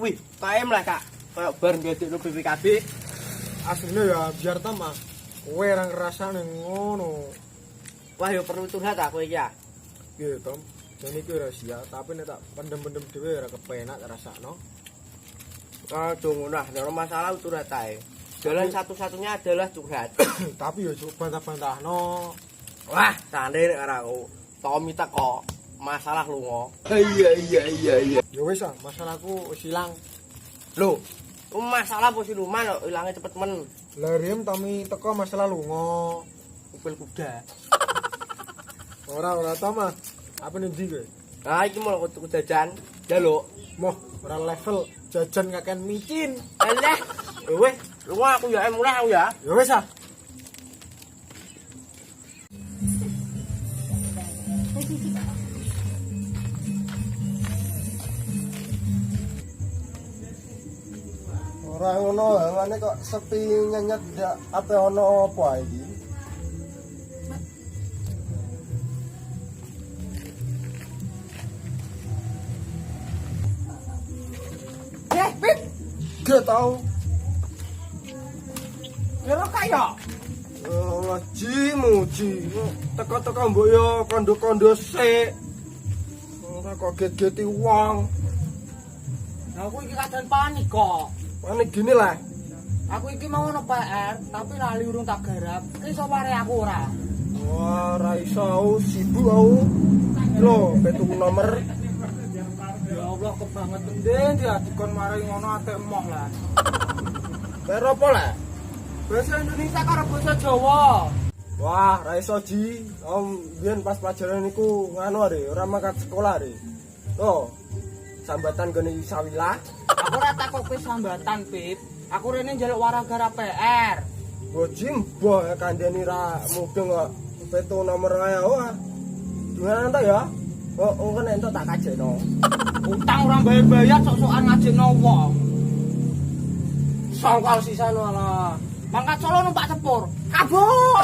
Wih, kae mlah Kak. Kayak bar ngedekno BPKB. Asline ya biar ta Mas. Kowe ora ngrasane ngono. Wah, yo perlu curhat aku iki ya. Piye Tom? Jane iki rahasia, tapi nek tak pendem-pendem dhewe ora kepenak rasakno. Aduh ngono ah, nek masalah curhat ae. Jalan satu-satunya adalah curhat. Tapi ya coba bantah-bantahno. Wah, sane nek ora aku. Tommy teko, masalah lunga. Iya. Ya wis ah, masalahku wis ilang. Loh, masalah posisi rumah kok ilangnya cepet men. Lah riem Tommy teko masalah lunga. Kupil kuda. Ora ta Mas. Apa ndi kowe? Nah, iki mau tuku jajan, jaluk. Moh, ora level jajan kakean micin. Eleh, weh, lunga aku ya mulai aku ya. Ya wis ah. Ora ngono, ngene kok sepi nyenyet ndak ape ono apa iki? Pip, Gak tau. lero kaya. Allah muji. Teko-teko mbok yo kondo-kondo sik. Ora kok gegeti wong. Nah, aku iki kadang panik kok. Panik gini lah. Aku iki mau ono PR, tapi lali urung tak garap. Ki iso pare aku ora. Wah, ra iso aku sibuk aku. Lho, petu nomor. Ya Allah, kebangetan den dia dikon marai ngono ate emoh lah. Pero apa lah? Bahasa Indonesia karo bahasa Jawa. Wah, ra iso ji. Om biyen pas pelajaran niku nganu are, ora mangkat sekolah are. Tuh, sambatan gone Sawilah. Aku ora takok kowe sambatan, Pip. Aku rene njaluk waragara PR. Bojim boh kandhani ra mudeng kok. Petu nomor ae wah. Gimana ta ya? Oh, kan entuk tak kajeno. Utang ora bayar-bayar sok-sokan ngajekno wong. Sangkal sisane ala. Mangkat Solo numpak sepur. Kabur.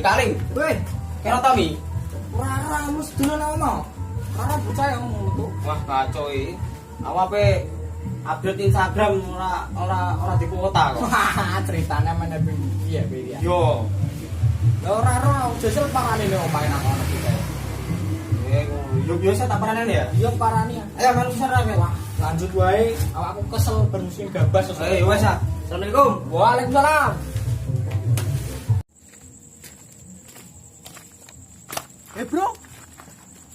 Kaling. Weh, Kira Tommy. ora mesti dolan ono. Ora bocah yang ngono tuh. Wah, kacau iki. Aku ape update Instagram ora di kuota kok. Wah, ceritanya mana piye piye. Yo. Ya ora jajal parane nek omahe nang ono iki. Yo biasa tak paranen ya. Iya parane. Ayo melu serang wah. Lanjut wae, awakku kesel ben musim gabas. Ayo wes ah. Assalamualaikum. Waalaikumsalam. Bro.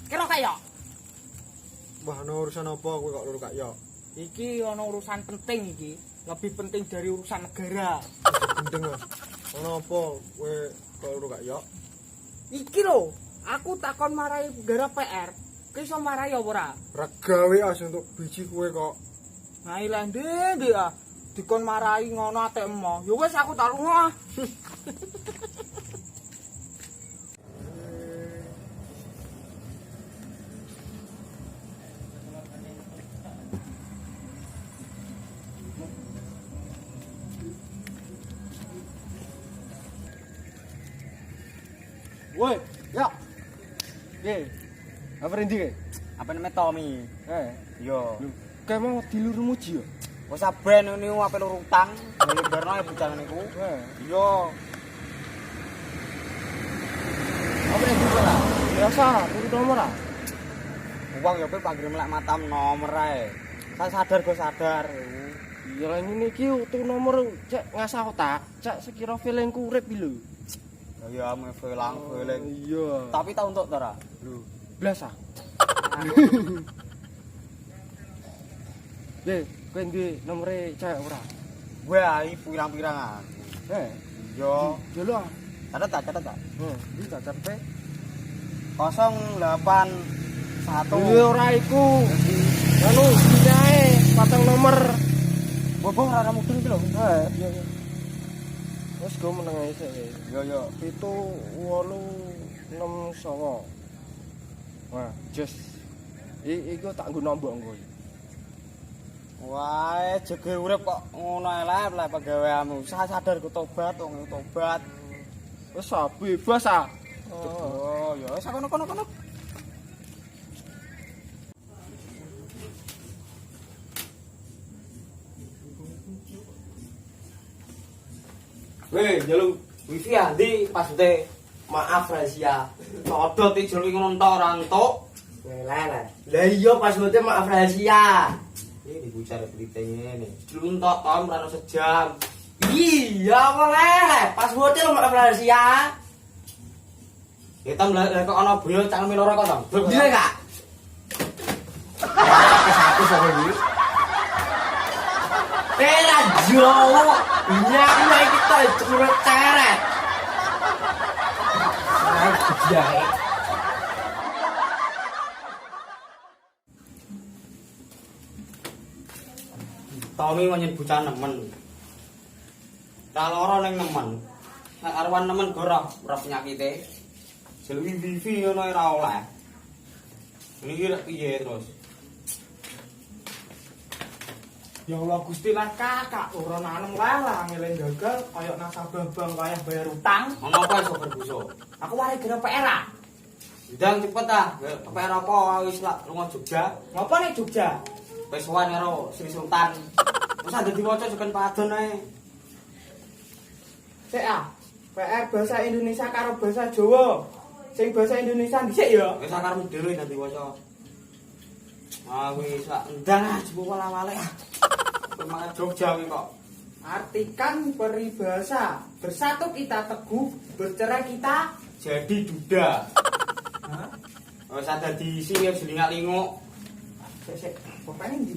Kira kaya. Wah, ana urusan apa kowe kok luru kak yo? Iki ana urusan penting iki, lebih penting dari urusan negara. Gendeng Mas. Ana apa kowe kok luru kak yo? Iki lho, aku takon marai negara PR. Ki iso marai apa ora? Ra gawe as untuk biji kowe kok. Nah, ilang ndi ah. Dikon marai ngono ate emo. Ya wis aku tak lunga. Woi, ya. Ye. Apa rendi ke? Apa namanya Tommy? Yo. Kayak mau diluru muji ya? Wes saben niku ape lur utang, nyebarno e bocah niku. Iya. Apa rendi lah? Biasa, turu nomor ah. Uang ya kowe panggil melek matam nomor ae. Saya sadar go sadar. Iya lah ini iki turu nomor cek ngasah otak, cek sekira feelingku urip iki lho. Ya me feeling. Iya. Tapi tak untuk ta ora? Lho, blas ah. Le, kowe duwe nomere cewek ora? Wah, iki pirang-pirangan. Eh, Yo, yo lho. catet tak. Iki tak catet. Iya ora iku. Anu dinyae patang nomor. Bobo ora mudeng iki lho. Iya iya. Wes go meneng ae sik. Yo yo. 7 8 6 9. Wah, jos. Iku tak nggo nombok engko. Wae jege urip kok ngono elek lek pegawaianmu. Sadar ku tobat wong tobat. Wes bebas ah. Oh, ya wis kono. Weh, jaluk wifi andi pas te maaf rahasia. Codot iki jeli ngono entuk ora entuk. Lah iya pas te maaf rahasia. Ini dibucar beritanya ini. Jeluntok tom rano sejam. Iya boleh. Pas te maaf rahasia. Ya tom lah kok ana boyo cang loro kok tom. Iya enggak? Satu sama ini. Tera jowo. Iya kita curut ceret. Jahe. Tommy menyebut bocah nemen. Ra loro ning nemen. Nek arwan nemen ora penyakite. Jelui wifi ngono ora oleh. Niki rek piye terus? Ya Allah Gusti lah kakak ora nanem lah ngeling gagal kaya nasabah bank kaya bayar utang. Ono apa iso berbuso? Aku wae gara PR. Ndang cepet ah. PR apa wis lak lunga Jogja. Ngopo nek Jogja? Wis sowan karo Sri Sultan. Wis ada diwaca jogen padon ae. Sik ah. PR bahasa Indonesia karo bahasa Jawa. Sing bahasa Indonesia dhisik ya. Wis sakarmu dhewe dadi waca. Ah wis sak ndang ah jebul wala-wale ah. Semangat Jogja iki kok. Artikan peribahasa. Bersatu kita teguh, bercerai kita jadi duda. Hah? Wis ada di sini wis lingak-linguk. Sik, popane ndi?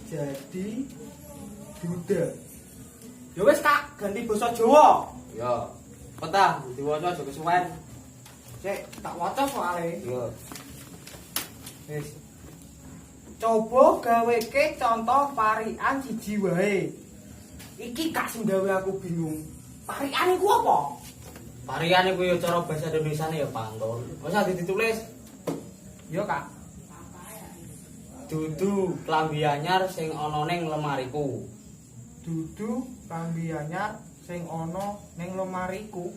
Jadi duda. Ya wis Kak, ganti basa Jawa. Ya. Petah diwaca aja kesuwen. Sik, tak waca soalé. Iya. Wis. Coba gaweke contoh parikan siji wae. Iki Kak sing gawe aku bingung. Parikan iku apa? Parikan iku ya cara bahasa Indonesiane ya pantun. Wis ditulis. Iya, Kak. Dudu klambi anyar sing ana ning lemariku. Dudu klambi anyar sing ana ning lemariku.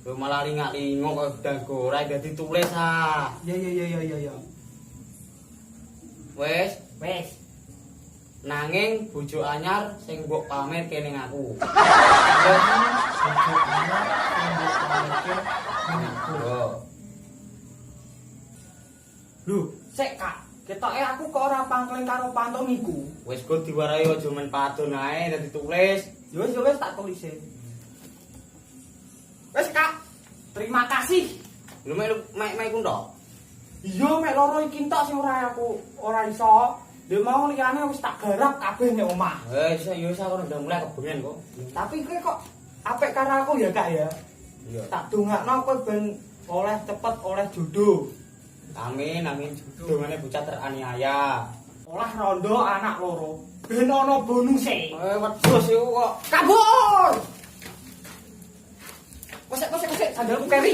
Lho malah lingak-lingok kok dago ora dadi tulis ah. Ya. Wes. Nanging bojo anyar sing mbok pamer kene aku. Bojo anyar sing mbok pamer kene aku. Lho, sik Kak, ketoke aku kok ora pangling karo pantun iku. Wis kok diwarai aja men padon ae dadi tulis. Ya wis tak tulise. Wes Kak, terima kasih. Lho mek ku ntok. Iya mek loro iki entok sing aku ora iso. Lho mau liyane wis tak garap kabeh nek omah. Wis ya wis aku udah mulai kebengen kok. Tapi kowe kok apik karo aku ya Kak ya. Iya. Tak dongakno kowe ben oleh cepet oleh jodoh. Amin. Dongane bocah teraniaya. Olah rondo anak loro. Ben ana bonuse. Wedhus iku kok kabur. Kosek sandalku keri.